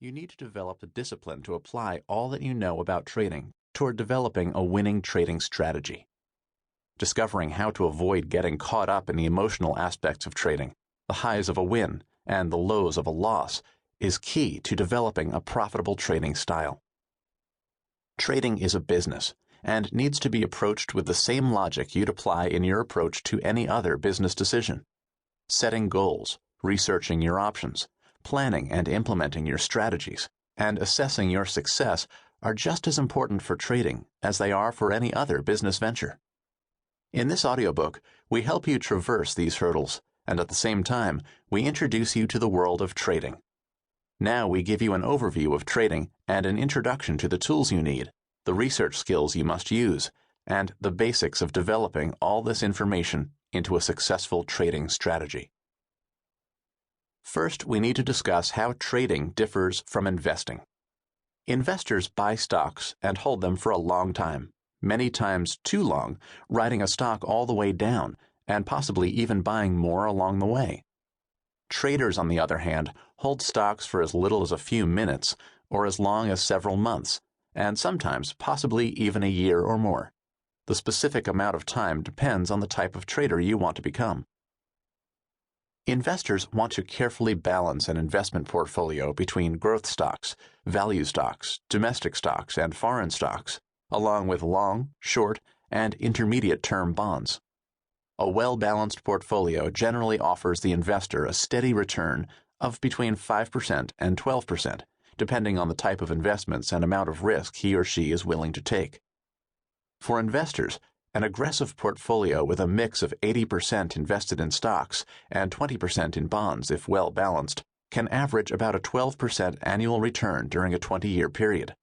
you need to develop the discipline to apply all that you know about trading toward developing a winning trading strategy. Discovering how to avoid getting caught up in the emotional aspects of trading, the highs of a win and the lows of a loss, is key to developing a profitable trading style. Trading is a business and needs to be approached with the same logic you'd apply in your approach to any other business decision. Setting goals, researching your options, planning and implementing your strategies, and assessing your success are just as important for trading as they are for any other business venture. In this audiobook, we help you traverse these hurdles, and at the same time, we introduce you to the world of trading. Now we give you an overview of trading and an introduction to the tools you need, the research skills you must use, and the basics of developing all this information into a successful trading strategy. First, we need to discuss how trading differs from investing. Investors buy stocks and hold them for a long time, many times too long, riding a stock all the way down and possibly even buying more along the way. Traders, on the other hand, hold stocks for as little as a few minutes or as long as several months, and sometimes possibly even a year or more. The specific amount of time depends on the type of trader you want to become. Investors want to carefully balance an investment portfolio between growth stocks, value stocks, domestic stocks, and foreign stocks, along with long, short, and intermediate-term bonds. A well-balanced portfolio generally offers the investor a steady return of between 5% and 12%, depending on the type of investments and amount of risk he or she is willing to take. For investors, an aggressive portfolio with a mix of 80% invested in stocks and 20% in bonds, if well balanced, can average about a 12% annual return during a 20-year period.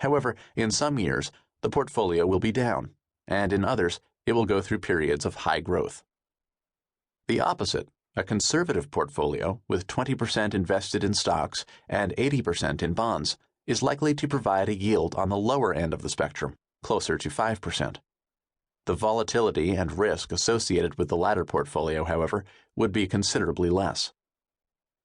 However, in some years, the portfolio will be down, and in others, it will go through periods of high growth. The opposite, a conservative portfolio with 20% invested in stocks and 80% in bonds, is likely to provide a yield on the lower end of the spectrum, closer to 5%. The volatility and risk associated with the latter portfolio, however, would be considerably less.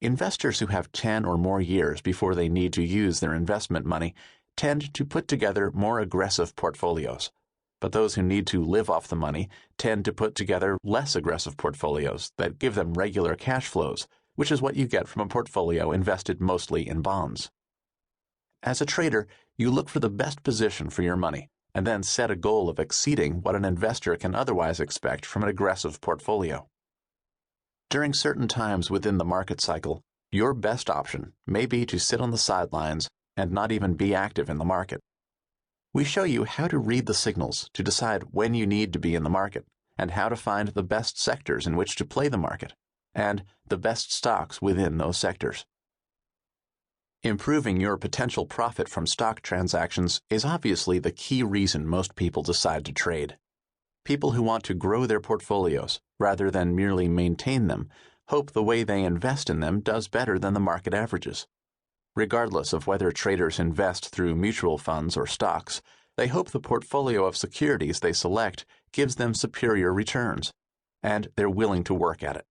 Investors who have 10 or more years before they need to use their investment money tend to put together more aggressive portfolios, but those who need to live off the money tend to put together less aggressive portfolios that give them regular cash flows, which is what you get from a portfolio invested mostly in bonds. As a trader, you look for the best position for your money, and then set a goal of exceeding what an investor can otherwise expect from an aggressive portfolio. During certain times within the market cycle, your best option may be to sit on the sidelines and not even be active in the market. We show you how to read the signals to decide when you need to be in the market, and how to find the best sectors in which to play the market, and the best stocks within those sectors. Improving your potential profit from stock transactions is obviously the key reason most people decide to trade. People who want to grow their portfolios, rather than merely maintain them, hope the way they invest in them does better than the market averages. Regardless of whether traders invest through mutual funds or stocks, they hope the portfolio of securities they select gives them superior returns, and they're willing to work at it.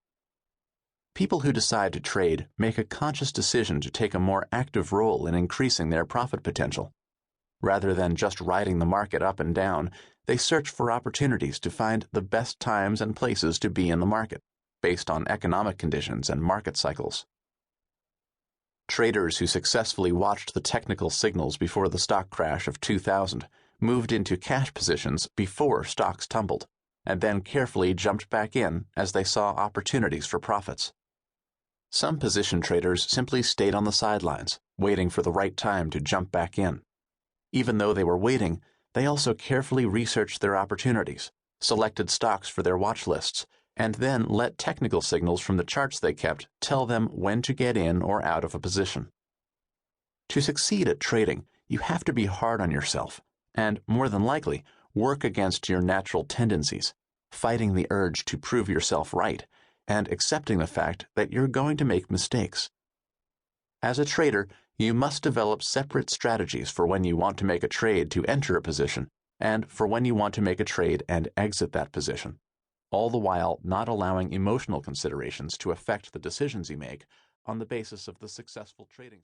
People who decide to trade make a conscious decision to take a more active role in increasing their profit potential. Rather than just riding the market up and down, they search for opportunities to find the best times and places to be in the market, based on economic conditions and market cycles. Traders who successfully watched the technical signals before the stock crash of 2000 moved into cash positions before stocks tumbled, and then carefully jumped back in as they saw opportunities for profits. Some position traders simply stayed on the sidelines, waiting for the right time to jump back in. Even though they were waiting, they also carefully researched their opportunities, selected stocks for their watch lists, and then let technical signals from the charts they kept tell them when to get in or out of a position. To succeed at trading, you have to be hard on yourself, and more than likely, work against your natural tendencies, fighting the urge to prove yourself right, and accepting the fact that you're going to make mistakes. As a trader, you must develop separate strategies for when you want to make a trade to enter a position, and for when you want to make a trade and exit that position, all the while not allowing emotional considerations to affect the decisions you make on the basis of the successful trading